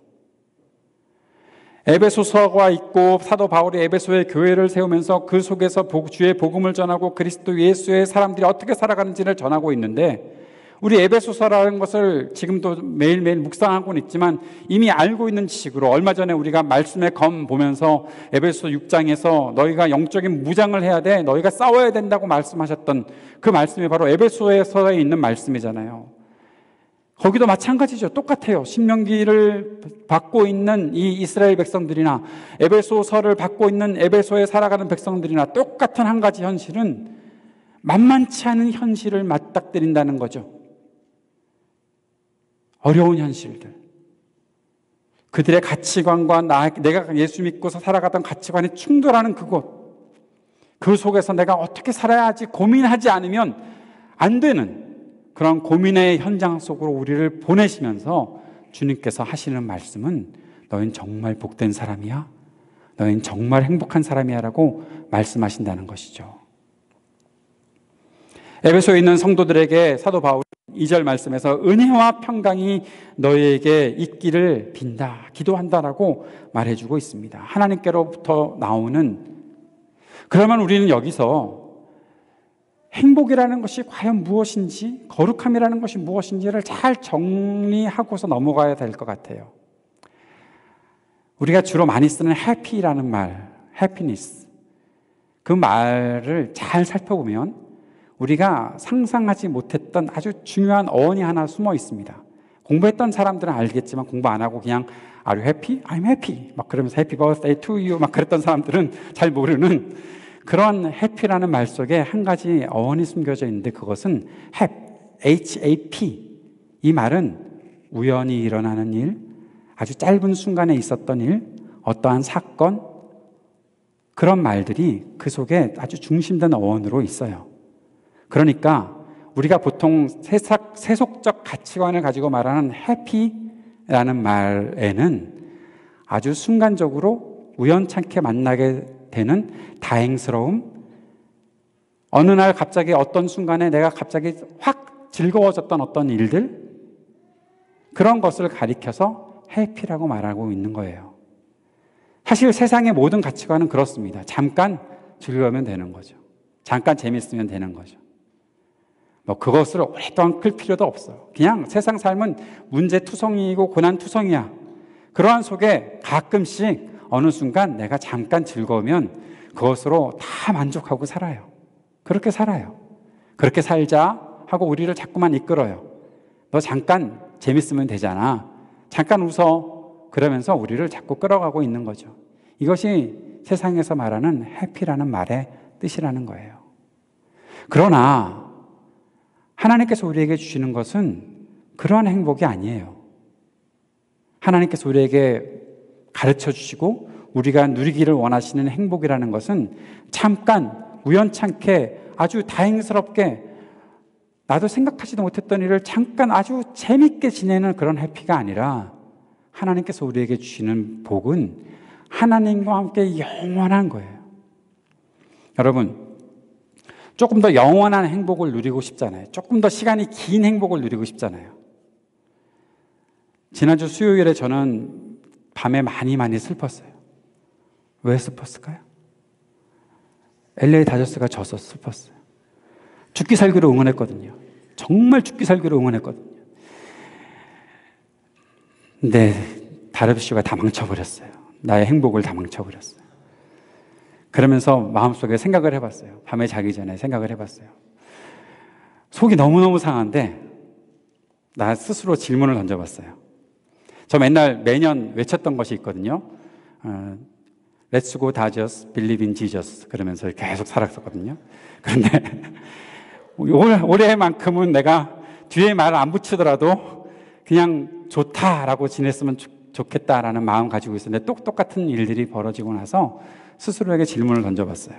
에베소서가 있고, 사도 바울이 에베소의 교회를 세우면서 그 속에서 주의 복음을 전하고 그리스도 예수의 사람들이 어떻게 살아가는지를 전하고 있는데, 우리 에베소서라는 것을 지금도 매일매일 묵상하고는 있지만 이미 알고 있는 지식으로, 얼마 전에 우리가 말씀의 검 보면서 에베소 6장에서 너희가 영적인 무장을 해야 돼, 너희가 싸워야 된다고 말씀하셨던 그 말씀이 바로 에베소서에 있는 말씀이잖아요. 거기도 마찬가지죠. 똑같아요. 신명기를 받고 있는 이 이스라엘 백성들이나 에베소서를 받고 있는 에베소에 살아가는 백성들이나 똑같은 한 가지 현실은 만만치 않은 현실을 맞닥뜨린다는 거죠. 어려운 현실들, 그들의 가치관과 내가 예수 믿고서 살아가던 가치관이 충돌하는 그곳, 그 속에서 내가 어떻게 살아야지 고민하지 않으면 안 되는 그런 고민의 현장 속으로 우리를 보내시면서 주님께서 하시는 말씀은 너희는 정말 복된 사람이야, 너희는 정말 행복한 사람이야 라고 말씀하신다는 것이죠. 에베소에 있는 성도들에게 사도 바울이 2절 말씀에서 은혜와 평강이 너희에게 있기를 빈다, 기도한다라고 말해주고 있습니다. 하나님께로부터 나오는. 그러면 우리는 여기서 행복이라는 것이 과연 무엇인지, 거룩함이라는 것이 무엇인지를 잘 정리하고서 넘어가야 될 것 같아요. 우리가 주로 많이 쓰는 해피라는 말, 해피니스, 그 말을 잘 살펴보면 우리가 상상하지 못했던 아주 중요한 어원이 하나 숨어 있습니다. 공부했던 사람들은 알겠지만 공부 안 하고 그냥 Are you happy? I'm happy. 막 그러면서 Happy birthday to you 막 그랬던 사람들은 잘 모르는 그런 happy라는 말 속에 한 가지 어원이 숨겨져 있는데 그것은 HAP. 이 말은 우연히 일어나는 일, 아주 짧은 순간에 있었던 일, 어떠한 사건, 그런 말들이 그 속에 아주 중심된 어원으로 있어요. 그러니까 우리가 보통 세속적 가치관을 가지고 말하는 해피라는 말에는 아주 순간적으로 우연찮게 만나게 되는 다행스러움, 어느 날 갑자기 어떤 순간에 내가 갑자기 확 즐거워졌던 어떤 일들, 그런 것을 가리켜서 해피라고 말하고 있는 거예요. 사실 세상의 모든 가치관은 그렇습니다. 잠깐 즐거우면 되는 거죠. 잠깐 재밌으면 되는 거죠. 뭐 그것을 오랫동안 끌 필요도 없어요. 그냥 세상 삶은 문제투성이이고 고난투성이야. 그러한 속에 가끔씩 어느 순간 내가 잠깐 즐거우면 그것으로 다 만족하고 살아요. 그렇게 살아요. 그렇게 살자 하고 우리를 자꾸만 이끌어요. 너 잠깐 재밌으면 되잖아. 잠깐 웃어. 그러면서 우리를 자꾸 끌어가고 있는 거죠. 이것이 세상에서 말하는 해피라는 말의 뜻이라는 거예요. 그러나 하나님께서 우리에게 주시는 것은 그런 행복이 아니에요. 하나님께서 우리에게 가르쳐 주시고 우리가 누리기를 원하시는 행복이라는 것은 잠깐 우연찮게 아주 다행스럽게 나도 생각하지도 못했던 일을 잠깐 아주 재밌게 지내는 그런 해피가 아니라 하나님께서 우리에게 주시는 복은 하나님과 함께 영원한 거예요. 여러분, 조금 더 영원한 행복을 누리고 싶잖아요. 조금 더 시간이 긴 행복을 누리고 싶잖아요. 지난주 수요일에 저는 밤에 많이 슬펐어요. 왜 슬펐을까요? LA 다저스가 져서 슬펐어요. 죽기 살기로 응원했거든요. 정말 죽기 살기로 응원했거든요. 근데 다르비슈가 다 망쳐버렸어요. 나의 행복을 다 망쳐버렸어요. 그러면서 마음속에 생각을 해봤어요. 밤에 자기 전에 생각을 해봤어요. 속이 너무너무 상한데 나 스스로 질문을 던져봤어요. 저 매년 외쳤던 것이 있거든요. Let's go Dodgers, believe in Jesus. 그러면서 계속 살았었거든요. 그런데 올해만큼은 내가 뒤에 말을 안 붙이더라도 그냥 좋다라고 지냈으면 좋겠다라는 마음 가지고 있었는데 똑같은 일들이 벌어지고 나서 스스로에게 질문을 던져봤어요.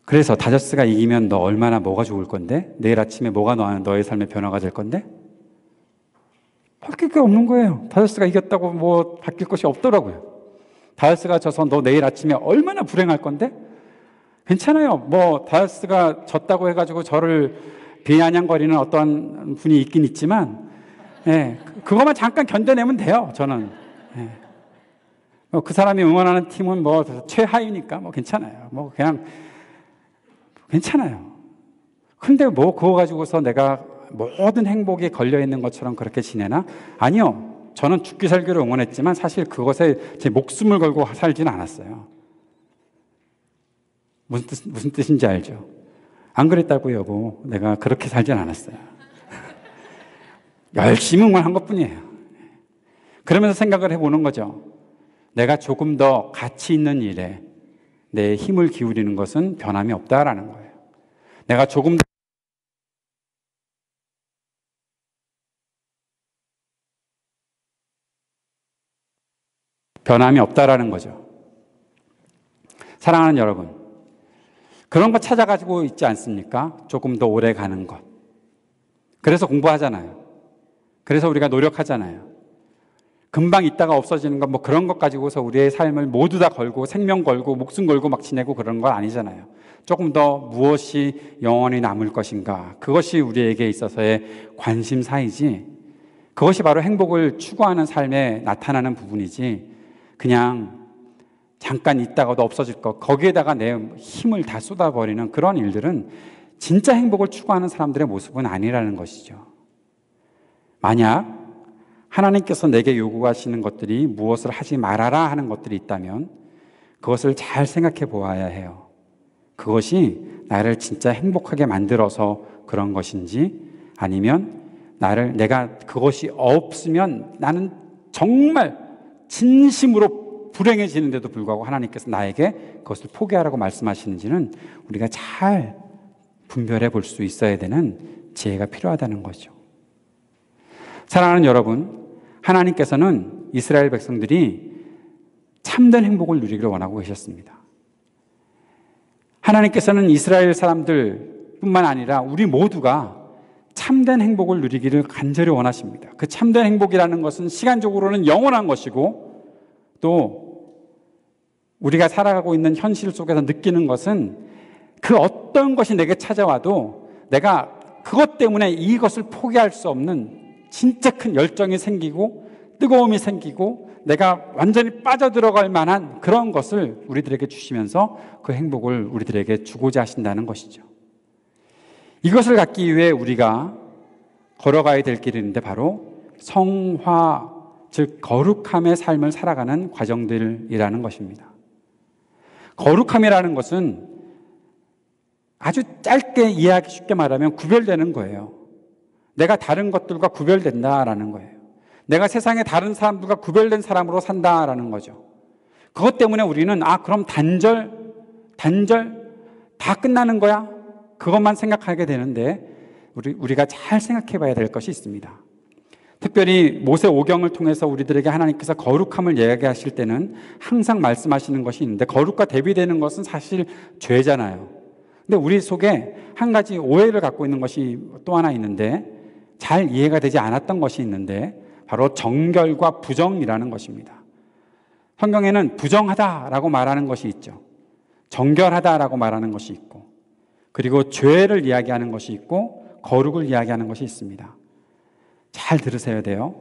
그래서 다저스가 이기면 너 얼마나 뭐가 좋을 건데? 내일 아침에 뭐가 너의 삶의 변화가 될 건데? 바뀔 게 없는 거예요. 다저스가 이겼다고 뭐 바뀔 것이 없더라고요. 다저스가 져서 너 내일 아침에 얼마나 불행할 건데? 괜찮아요. 뭐 다저스가 졌다고 해가지고 저를 비아냥거리는 어떠한 분이 있긴 있지만 예, 그것만 잠깐 견뎌내면 돼요. 저는 예. 그 사람이 응원하는 팀은 뭐 최하위니까 뭐 괜찮아요. 뭐 그냥 괜찮아요. 근데 뭐 그거 가지고서 내가 모든 행복이 걸려 있는 것처럼 그렇게 지내나? 아니요. 저는 죽기 살기로 응원했지만 사실 그것에 제 목숨을 걸고 살지는 않았어요. 무슨 뜻인지 알죠? 안 그랬다고 여보. 내가 그렇게 살진 않았어요. 열심히 응원한 것뿐이에요. 그러면서 생각을 해보는 거죠. 내가 조금 더 가치 있는 일에 내 힘을 기울이는 것은 변함이 없다라는 거예요. 내가 조금 더 변함이 없다라는 거죠. 사랑하는 여러분, 그런 거 찾아가지고 있지 않습니까? 조금 더 오래 가는 것. 그래서 공부하잖아요. 그래서 우리가 노력하잖아요. 금방 있다가 없어지는 것, 뭐 그런 것 가지고서 우리의 삶을 모두 다 걸고 생명 걸고 목숨 걸고 막 지내고 그런 건 아니잖아요. 조금 더 무엇이 영원히 남을 것인가, 그것이 우리에게 있어서의 관심사이지, 그것이 바로 행복을 추구하는 삶에 나타나는 부분이지, 그냥 잠깐 있다가도 없어질 것, 거기에다가 내 힘을 다 쏟아버리는 그런 일들은 진짜 행복을 추구하는 사람들의 모습은 아니라는 것이죠. 만약 하나님께서 내게 요구하시는 것들이 무엇을 하지 말아라 하는 것들이 있다면 그것을 잘 생각해 보아야 해요. 그것이 나를 진짜 행복하게 만들어서 그런 것인지, 아니면 내가 그것이 없으면 나는 정말 진심으로 불행해지는데도 불구하고 하나님께서 나에게 그것을 포기하라고 말씀하시는지는 우리가 잘 분별해 볼 수 있어야 되는 지혜가 필요하다는 거죠. 사랑하는 여러분, 하나님께서는 이스라엘 백성들이 참된 행복을 누리기를 원하고 계셨습니다. 하나님께서는 이스라엘 사람들 뿐만 아니라 우리 모두가 참된 행복을 누리기를 간절히 원하십니다. 그 참된 행복이라는 것은 시간적으로는 영원한 것이고, 또 우리가 살아가고 있는 현실 속에서 느끼는 것은 그 어떤 것이 내게 찾아와도 내가 그것 때문에 이것을 포기할 수 없는 진짜 큰 열정이 생기고 뜨거움이 생기고 내가 완전히 빠져들어갈 만한 그런 것을 우리들에게 주시면서 그 행복을 우리들에게 주고자 하신다는 것이죠. 이것을 갖기 위해 우리가 걸어가야 될 길이 있는데 바로 성화, 즉 거룩함의 삶을 살아가는 과정들이라는 것입니다. 거룩함이라는 것은 아주 짧게 이해하기 쉽게 말하면 구별되는 거예요. 내가 다른 것들과 구별된다라는 거예요. 내가 세상의 다른 사람들과 구별된 사람으로 산다라는 거죠. 그것 때문에 우리는 그럼 단절 다 끝나는 거야? 그것만 생각하게 되는데 우리가 잘 생각해 봐야 될 것이 있습니다. 특별히 모세 오경을 통해서 우리들에게 하나님께서 거룩함을 이야기하실 때는 항상 말씀하시는 것이 있는데, 거룩과 대비되는 것은 사실 죄잖아요. 근데 우리 속에 한 가지 오해를 갖고 있는 것이 또 하나 있는데, 잘 이해가 되지 않았던 것이 있는데, 바로 정결과 부정이라는 것입니다. 성경에는 부정하다라고 말하는 것이 있죠. 정결하다라고 말하는 것이 있고, 그리고 죄를 이야기하는 것이 있고, 거룩을 이야기하는 것이 있습니다. 잘 들으셔야 돼요.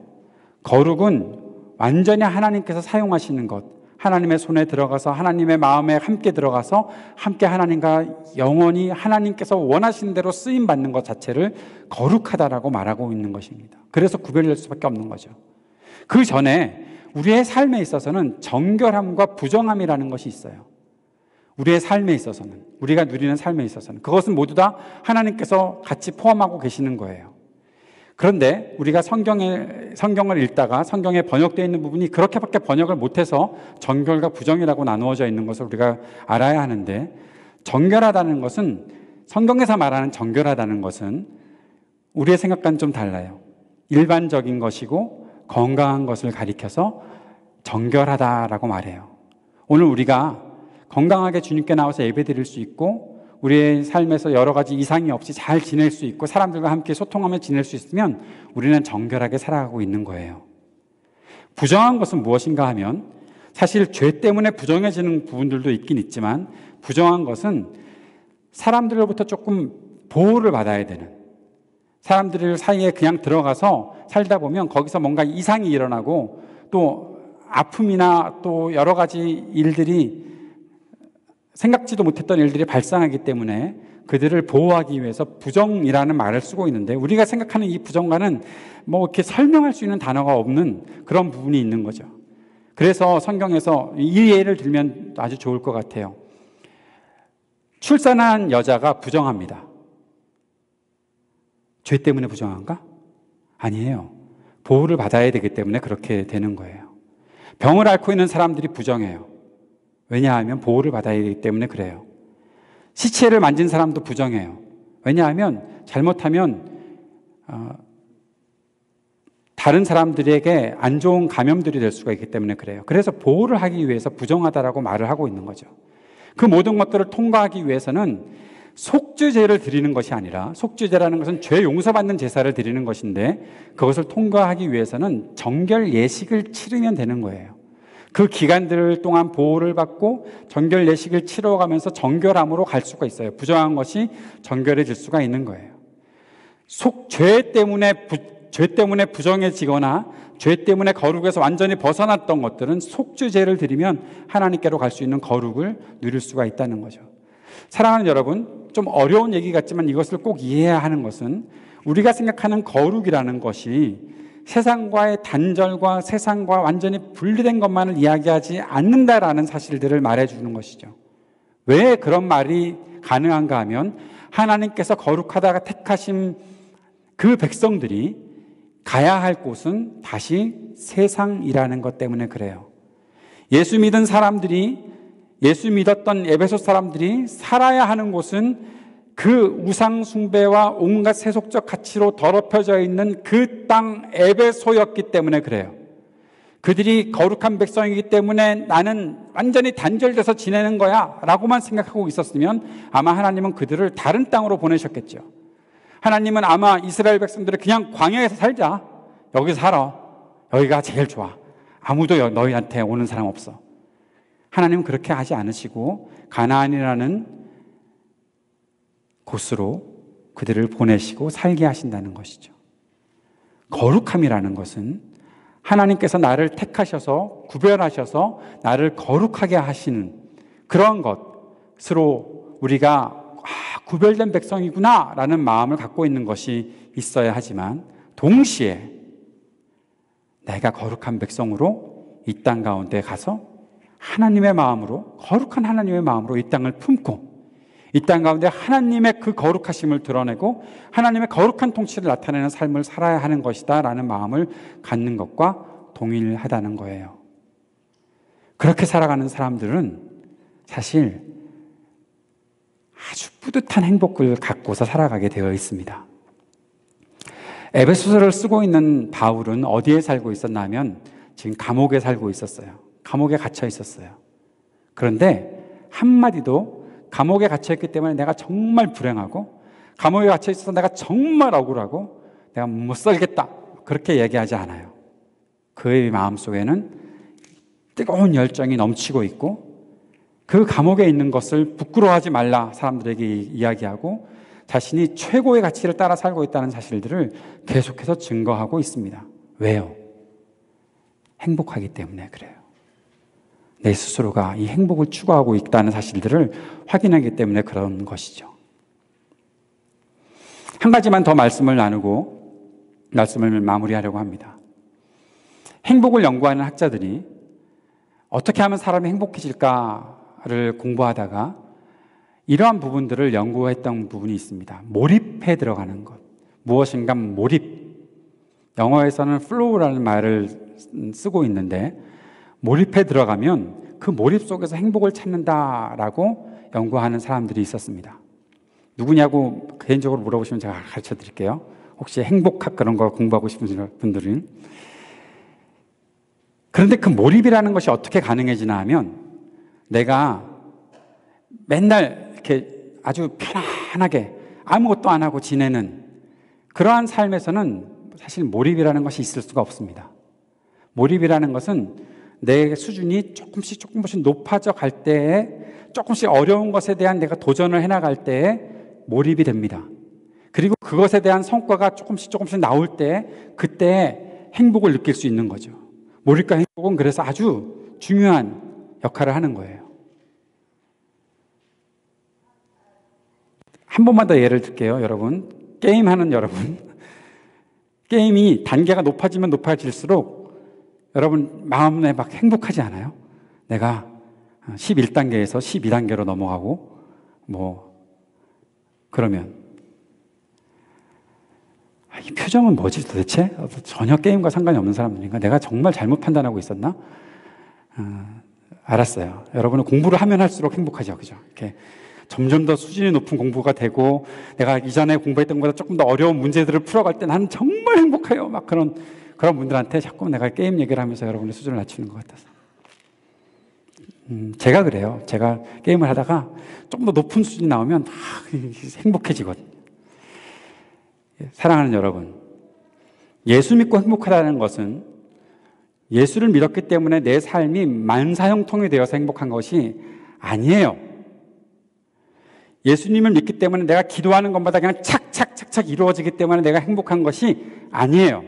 거룩은 완전히 하나님께서 사용하시는 것, 하나님의 손에 들어가서 하나님의 마음에 함께 들어가서 함께 하나님과 영원히 하나님께서 원하시는 대로 쓰임받는 것 자체를 거룩하다라고 말하고 있는 것입니다. 그래서 구별될 수밖에 없는 거죠. 그 전에 우리의 삶에 있어서는 정결함과 부정함이라는 것이 있어요. 우리의 삶에 있어서는, 우리가 누리는 삶에 있어서는 그것은 모두 다 하나님께서 같이 포함하고 계시는 거예요. 그런데 우리가 성경을 읽다가 성경에 번역되어 있는 부분이 그렇게밖에 번역을 못해서 정결과 부정이라고 나누어져 있는 것을 우리가 알아야 하는데, 정결하다는 것은, 성경에서 말하는 정결하다는 것은 우리의 생각과는 좀 달라요. 일반적인 것이고 건강한 것을 가리켜서 정결하다라고 말해요. 오늘 우리가 건강하게 주님께 나와서 예배드릴 수 있고 우리의 삶에서 여러 가지 이상이 없이 잘 지낼 수 있고 사람들과 함께 소통하며 지낼 수 있으면 우리는 정결하게 살아가고 있는 거예요. 부정한 것은 무엇인가 하면, 사실 죄 때문에 부정해지는 부분들도 있긴 있지만, 부정한 것은 사람들로부터 조금 보호를 받아야 되는, 사람들 사이에 그냥 들어가서 살다 보면 거기서 뭔가 이상이 일어나고 또 아픔이나 또 여러 가지 일들이, 생각지도 못했던 일들이 발생하기 때문에 그들을 보호하기 위해서 부정이라는 말을 쓰고 있는데, 우리가 생각하는 이 부정과는 이렇게 설명할 수 있는 단어가 없는 그런 부분이 있는 거죠. 그래서 성경에서 이 예를 들면 아주 좋을 것 같아요. 출산한 여자가 부정합니다. 죄 때문에 부정한가? 아니에요. 보호를 받아야 되기 때문에 그렇게 되는 거예요. 병을 앓고 있는 사람들이 부정해요. 왜냐하면 보호를 받아야 되기 때문에 그래요. 시체를 만진 사람도 부정해요. 왜냐하면 잘못하면 다른 사람들에게 안 좋은 감염들이 될 수가 있기 때문에 그래요. 그래서 보호를 하기 위해서 부정하다라고 말을 하고 있는 거죠. 그 모든 것들을 통과하기 위해서는 속죄제를 드리는 것이 아니라, 속죄제라는 것은 죄 용서받는 제사를 드리는 것인데, 그것을 통과하기 위해서는 정결 예식을 치르면 되는 거예요. 그 기간들 동안 보호를 받고 정결 예식을 치러가면서 정결함으로 갈 수가 있어요. 부정한 것이 정결해질 수가 있는 거예요. 죄 때문에 부정해지거나 죄 때문에 거룩에서 완전히 벗어났던 것들은 속죄제를 드리면 하나님께로 갈 수 있는 거룩을 누릴 수가 있다는 거죠. 사랑하는 여러분, 좀 어려운 얘기 같지만 이것을 꼭 이해해야 하는 것은, 우리가 생각하는 거룩이라는 것이 세상과의 단절과 세상과 완전히 분리된 것만을 이야기하지 않는다라는 사실들을 말해주는 것이죠. 왜 그런 말이 가능한가 하면 하나님께서 거룩하다가 택하신 그 백성들이 가야 할 곳은 다시 세상이라는 것 때문에 그래요. 예수 믿은 사람들이, 예수 믿었던 에베소 사람들이 살아야 하는 곳은 그 우상 숭배와 온갖 세속적 가치로 더럽혀져 있는 그 땅 에베소였기 때문에 그래요. 그들이 거룩한 백성이기 때문에 나는 완전히 단절돼서 지내는 거야 라고만 생각하고 있었으면 아마 하나님은 그들을 다른 땅으로 보내셨겠죠. 하나님은 아마 이스라엘 백성들을 그냥 광야에서 살자, 여기서 살아, 여기가 제일 좋아, 아무도 너희한테 오는 사람 없어. 하나님은 그렇게 하지 않으시고 가나안이라는 곳으로 그들을 보내시고 살게 하신다는 것이죠. 거룩함이라는 것은 하나님께서 택하셔서 구별하셔서 나를 거룩하게 하시는 그런 것으로 우리가 구별된 백성이구나 라는 마음을 갖고 있는 것이 있어야 하지만, 동시에 내가 거룩한 백성으로 이 땅 가운데 가서 하나님의 마음으로, 거룩한 하나님의 마음으로 이 땅을 품고 이 땅 가운데 하나님의 그 거룩하심을 드러내고 하나님의 거룩한 통치를 나타내는 삶을 살아야 하는 것이다 라는 마음을 갖는 것과 동일하다는 거예요. 그렇게 살아가는 사람들은 사실 아주 뿌듯한 행복을 갖고서 살아가게 되어 있습니다. 에베소서를 쓰고 있는 바울은 어디에 살고 있었냐면 지금 감옥에 살고 있었어요. 감옥에 갇혀 있었어요. 그런데 한마디도 감옥에 갇혀있기 때문에 내가 정말 불행하고, 감옥에 갇혀있어서 내가 정말 억울하고 내가 못 살겠다, 그렇게 얘기하지 않아요. 그의 마음속에는 뜨거운 열정이 넘치고 있고, 그 감옥에 있는 것을 부끄러워하지 말라 사람들에게 이야기하고 자신이 최고의 가치를 따라 살고 있다는 사실들을 계속해서 증거하고 있습니다. 왜요? 행복하기 때문에 그래요. 내 스스로가 이 행복을 추구하고 있다는 사실들을 확인하기 때문에 그런 것이죠. 한 가지만 더 말씀을 나누고 말씀을 마무리하려고 합니다. 행복을 연구하는 학자들이 어떻게 하면 사람이 행복해질까를 공부하다가 이러한 부분들을 연구했던 부분이 있습니다. 몰입해 들어가는 것. 무엇인가 몰입. 영어에서는 flow라는 말을 쓰고 있는데, 몰입해 들어가면 그 몰입 속에서 행복을 찾는다라고 연구하는 사람들이 있었습니다. 누구냐고 개인적으로 물어보시면 제가 가르쳐 드릴게요. 혹시 행복학 그런 거 공부하고 싶은 분들은. 그런데 그 몰입이라는 것이 어떻게 가능해지나 하면, 내가 맨날 이렇게 아주 편안하게 아무것도 안 하고 지내는 그러한 삶에서는 사실 몰입이라는 것이 있을 수가 없습니다. 몰입이라는 것은 내 수준이 조금씩 높아져 갈 때에, 조금씩 어려운 것에 대한 내가 도전을 해나갈 때에 몰입이 됩니다. 그리고 그것에 대한 성과가 조금씩 나올 때, 그때 행복을 느낄 수 있는 거죠. 몰입과 행복은 그래서 아주 중요한 역할을 하는 거예요. 한 번만 더 예를 들게요, 여러분. 게임하는 여러분. 게임이 단계가 높아지면 높아질수록 여러분 마음에 막 행복하지 않아요? 내가 11단계에서 12단계로 넘어가고 그러면 이 표정은 뭐지 도대체? 전혀 게임과 상관이 없는 사람들인가? 내가 정말 잘못 판단하고 있었나? 알았어요. 여러분은 공부를 하면 할수록 행복하죠, 그죠? 이렇게 점점 더 수준이 높은 공부가 되고, 내가 이전에 공부했던 것보다 조금 더 어려운 문제들을 풀어갈 때 나는 정말 행복해요. 막 그런 분들한테 자꾸 내가 게임 얘기를 하면서 여러분의 수준을 낮추는 것 같아서. 제가 그래요. 제가 게임을 하다가 좀 더 높은 수준이 나오면 행복해지거든요. 사랑하는 여러분, 예수 믿고 행복하다는 것은 예수를 믿었기 때문에 내 삶이 만사형통이 되어서 행복한 것이 아니에요. 예수님을 믿기 때문에 내가 기도하는 것마다 그냥 착착착착 이루어지기 때문에 내가 행복한 것이 아니에요.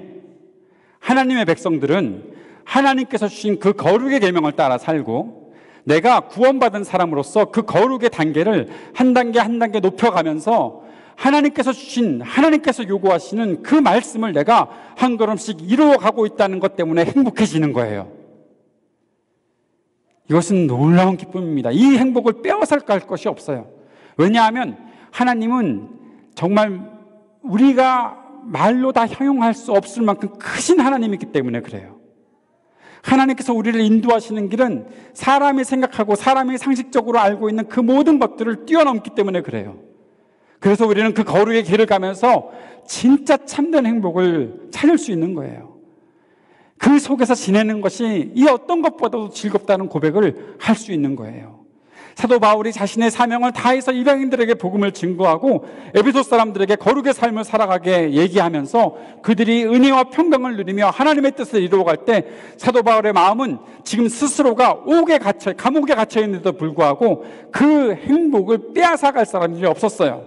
하나님의 백성들은 하나님께서 주신 그 거룩의 계명을 따라 살고, 내가 구원받은 사람으로서 그 거룩의 단계를 한 단계 한 단계 높여가면서 하나님께서 요구하시는 그 말씀을 내가 한 걸음씩 이루어가고 있다는 것 때문에 행복해지는 거예요. 이것은 놀라운 기쁨입니다. 이 행복을 빼앗아갈 것이 없어요. 왜냐하면 하나님은 정말 우리가 말로 다 형용할 수 없을 만큼 크신 하나님이기 때문에 그래요. 하나님께서 우리를 인도하시는 길은 사람이 생각하고 사람이 상식적으로 알고 있는 그 모든 것들을 뛰어넘기 때문에 그래요. 그래서 우리는 그 거룩의 길을 가면서 진짜 참된 행복을 찾을 수 있는 거예요. 그 속에서 지내는 것이 이 어떤 것보다도 즐겁다는 고백을 할 수 있는 거예요. 사도 바울이 자신의 사명을 다해서 이방인들에게 복음을 증거하고 에베소 사람들에게 거룩의 삶을 살아가게 얘기하면서 그들이 은혜와 평강을 누리며 하나님의 뜻을 이루어갈 때 사도 바울의 마음은 지금 스스로가 감옥에 갇혀 있는데도 불구하고 그 행복을 빼앗아갈 사람들이 없었어요.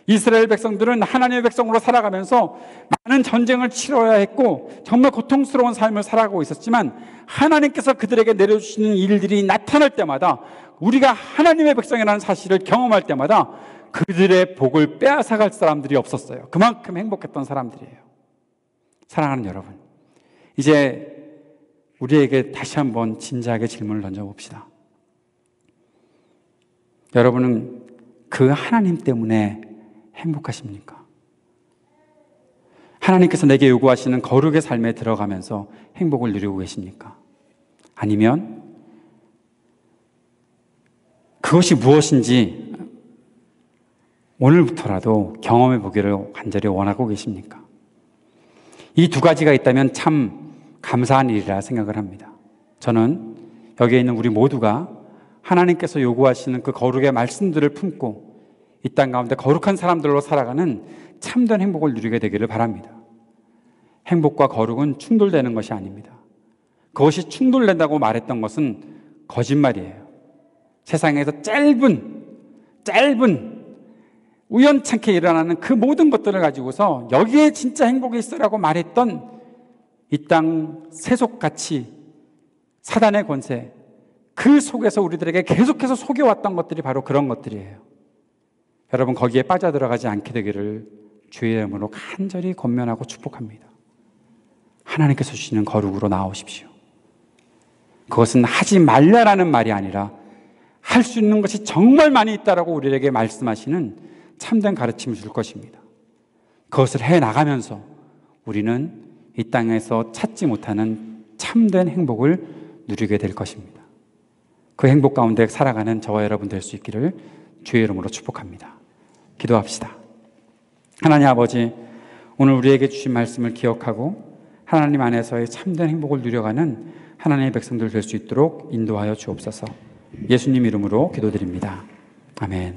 이스라엘 백성들은 하나님의 백성으로 살아가면서 많은 전쟁을 치러야 했고 정말 고통스러운 삶을 살아가고 있었지만 하나님께서 그들에게 내려주시는 일들이 나타날 때마다 우리가 하나님의 백성이라는 사실을 경험할 때마다 그들의 복을 빼앗아갈 사람들이 없었어요. 그만큼 행복했던 사람들이에요. 사랑하는 여러분, 이제 우리에게 다시 한번 진지하게 질문을 던져봅시다. 여러분은 그 하나님 때문에 행복하십니까? 하나님께서 내게 요구하시는 거룩의 삶에 들어가면서 행복을 누리고 계십니까? 아니면 그것이 무엇인지 오늘부터라도 경험해 보기를 간절히 원하고 계십니까? 이 두 가지가 있다면 참 감사한 일이라 생각을 합니다. 저는 여기에 있는 우리 모두가 하나님께서 요구하시는 그 거룩의 말씀들을 품고 이 땅 가운데 거룩한 사람들로 살아가는 참된 행복을 누리게 되기를 바랍니다. 행복과 거룩은 충돌되는 것이 아닙니다. 그것이 충돌된다고 말했던 것은 거짓말이에요. 세상에서 짧은 우연찮게 일어나는 그 모든 것들을 가지고서 여기에 진짜 행복이 있으라고 말했던 이 땅 세속가치, 사단의 권세, 그 속에서 우리들에게 계속해서 속여왔던 것들이 바로 그런 것들이에요. 여러분, 거기에 빠져들어가지 않게 되기를 주의 이름으로 간절히 권면하고 축복합니다. 하나님께서 주시는 거룩으로 나오십시오. 그것은 하지 말라라는 말이 아니라 할 수 있는 것이 정말 많이 있다라고 우리에게 말씀하시는 참된 가르침을 줄 것입니다. 그것을 해나가면서 우리는 이 땅에서 찾지 못하는 참된 행복을 누리게 될 것입니다. 그 행복 가운데 살아가는 저와 여러분 될 수 있기를 주의 이름으로 축복합니다. 기도합시다. 하나님 아버지, 오늘 우리에게 주신 말씀을 기억하고 하나님 안에서의 참된 행복을 누려가는 하나님의 백성들 될 수 있도록 인도하여 주옵소서. 예수님 이름으로 기도드립니다. 아멘.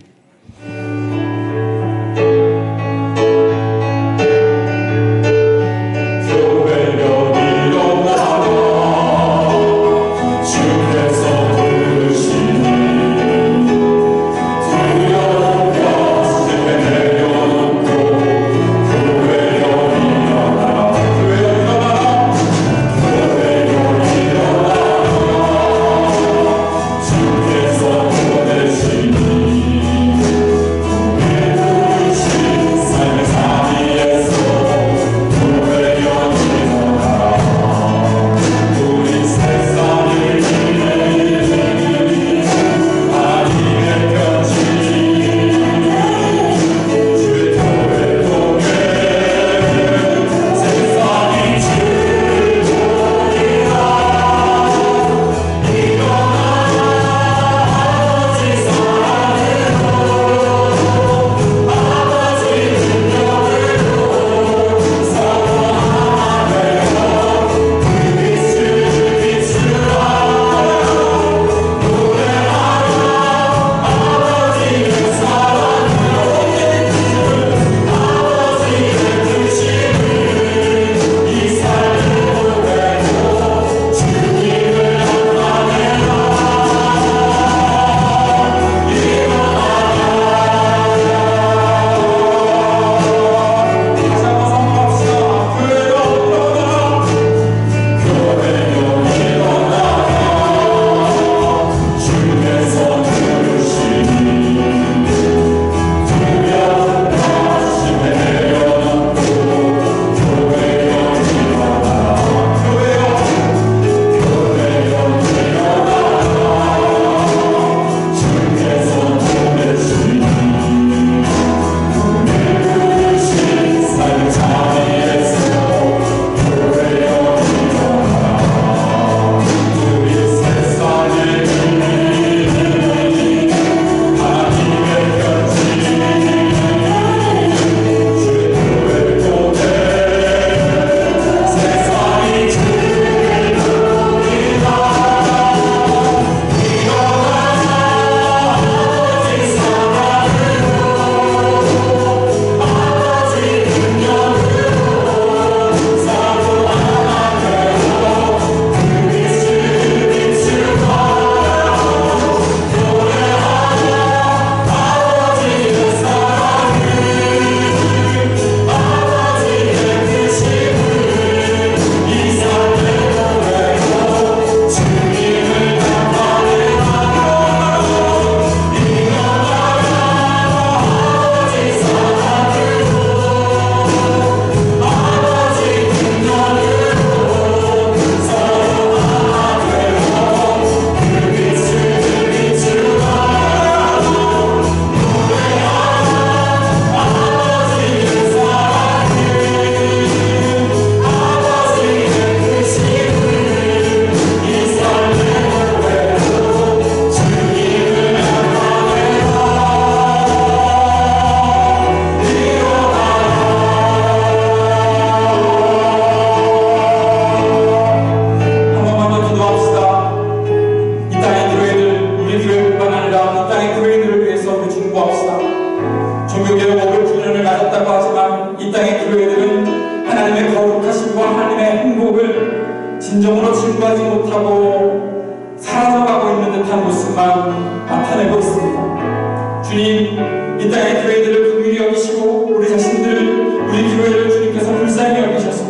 땅의 교회들은 하나님의 거룩하심과 하나님의 행복을 진정으로 증거하지 못하고 사라져가고 있는 듯한 모습만 나타내고 있습니다. 주님, 이 땅의 교회들을 긍휼히 여기시고 우리 자신들, 우리 교회를 주님께서 불쌍히 여기셔서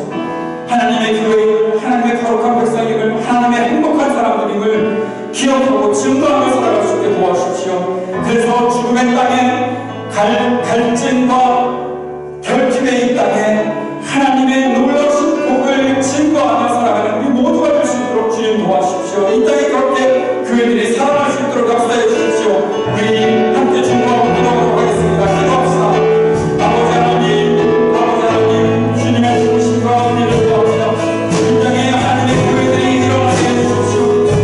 하나님의 교회임을, 하나님의 거룩한 백성임을, 하나님의 행복한 사람들임을 기억하고 증거하며 살아갈 수 있게 도와주십시오. 그래서 죽음의 땅에 갈증과 결핍의 이 땅에 하나님의 놀라우신 복을 증거하며 살아가는 우리 모두가 될 수 있도록 주님 도와주십시오. 이 땅에 그렇게 교회들이 살아날 수 있도록 역사해 주십시오. 우리 함께 중보하고 기도하도록 하겠습니다. 기도합시다. 아버지 하나님, 주님의 부르심과 은혜를 구합니다. 이 땅에 하나님의 교회들이 일어나게 해주십시오.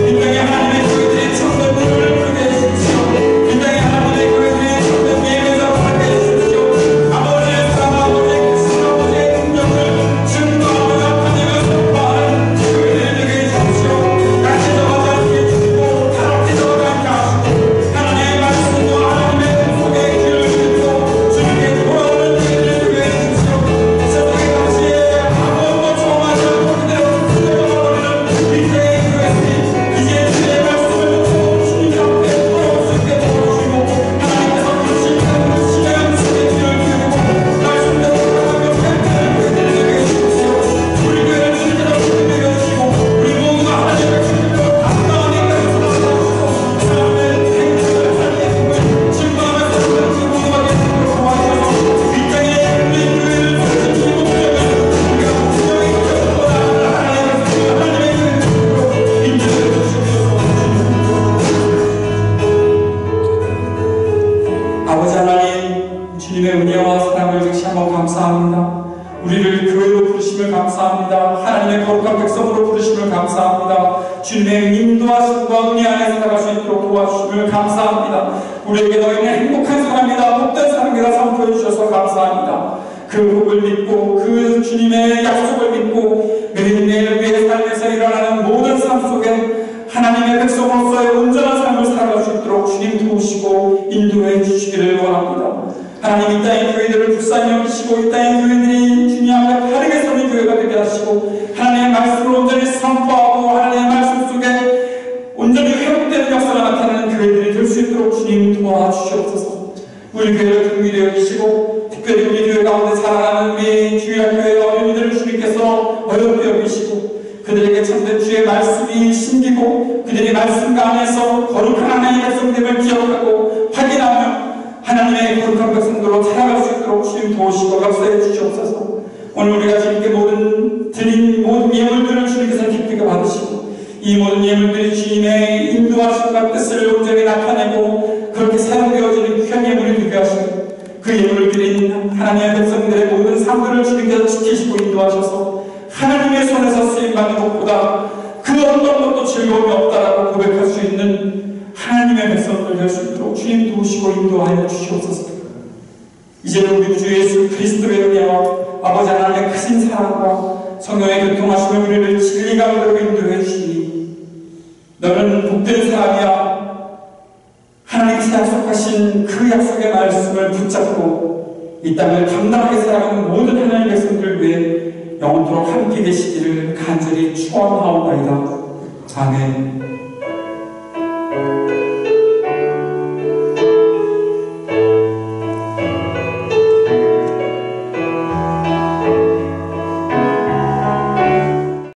이 땅에 하나님의 교회들이 참된 눈을 크게 해주십시오. 이 땅에 하나님의 교회들이 참된 예배자로 살게 해주십시오. 아버지의 사랑, 아버지의 크신 아버지의 능력을 증거하며 나타내며 선포하는 교회들이 되게 해주십시오. 약해져가지 않게 해주시고 타락해져가지 않게 하시고 하나님의 말씀과 하나님의 속에 귀를 듣고 주님께 돌아오는 교회들이 되게 해주십시오. 세상의 당시에 아무것도 청하지 않고 그대로 순종하버리는 이 땅의 교회들이 이제 주의 말씀을 듣고 주님 앞에 돌아올 수 있게 도와주시고 하나님께서 부르신 그 신의 속에 귀를 기울이고 말씀대로 살아가며 살아가는 교회들이 되게 해주십시오. 우리 교회를 주님께서 주님께 여주시고 우리 모두가 하나님의 주님께로 당당한 인간을 살아가시고 하나님의 행복을 하나님의 힘을 증거하며 살아가는 그 모두가 되도록 도와주셔서 이 땅에 우리 교회를 세우시고 목적은 우리가 분명히 기억하고 나아가는 하나님의 교회로 인도해 주시옵소서. 아버지 하나님, 주님의 은혜와 사랑을 즉시 한번 감사합니다. 우리를 교회로 부르심을 감사합니다. 하나님의 거룩한 백성으로 부르심을 감사합니다. 주님의 인도하심과 은혜 안에 살아갈 수 있도록 도와주심을 감사합니다. 우리에게 너희는 행복한 사람이다, 복된 사람이다 선포해 주셔서 감사합니다. 그 복을 믿고 그 주님의 약속을 믿고 매일매일 우리의 삶에서 일어나는 모든 삶 속에 하나님의 백성으로서의 온전한 삶을 살아갈 수 있도록 주님 도우시고 인도해 주시기를 원합니다. 하나님, 이 땅의 교회들을 불쌍히 여기시고 이 땅의 교회들이 주님 앞에 바르게 서는 교회가 되게 하시고 하나님의 말씀을 온전히 선포하고 하나님의 말씀 속에 온전히 회복되는 역사가 나타나는 교회들이 될 수 있도록 주님 도와주시옵소서. 우리 교회를 긍휼히 여기시고 특별히 우리 교회 가운데 살아가는 우리 주일학교의 어린이들을 주님께서 어렵게 여기시고 그들에게 참된 주의 말씀이 심기고 그들이 말씀 안에서 거룩한 하나님의 백성됨을 기억하고 확인하며 하나님의 거룩한 백성들로 살아갈 수 있도록 주님 도우시고 역사해 주시옵소서. 오늘 우리가 주님께 드린 모든 예물들을 주님께서 기쁘게 받으시고 이 모든 예물들이 주님의 인도하심과 뜻을 온전히 나타내고 그렇게 사용되어지는 귀한 예물이 되게 하시고 그 예물을 드린 하나님의 백성들의 모든 삶들을 주님께서 지키시고 인도하셔서 하나님의 손에서 쓰임받는 것보다 그 어떤 것도 즐거움이 없다라고 고백할 수 있는 하나님의 백성들 될 수 있도록 주님 도우시고 인도하여 주시옵소서. 이제는 우리 주 예수 그리스도의 은혜와 아버지 하나님의 크신 사랑과 성령의 교통하심을 우리를 진리 가운데로 인도해 주시니 너는 복된 사람이야. 하나님께서 약속하신 그 약속의 말씀을 붙잡고 이 땅을 감당하게 살아가는 모든 하나님의 백성들 위해 영원토록 함께 계시기를 간절히 축원하옵나이다. 아멘.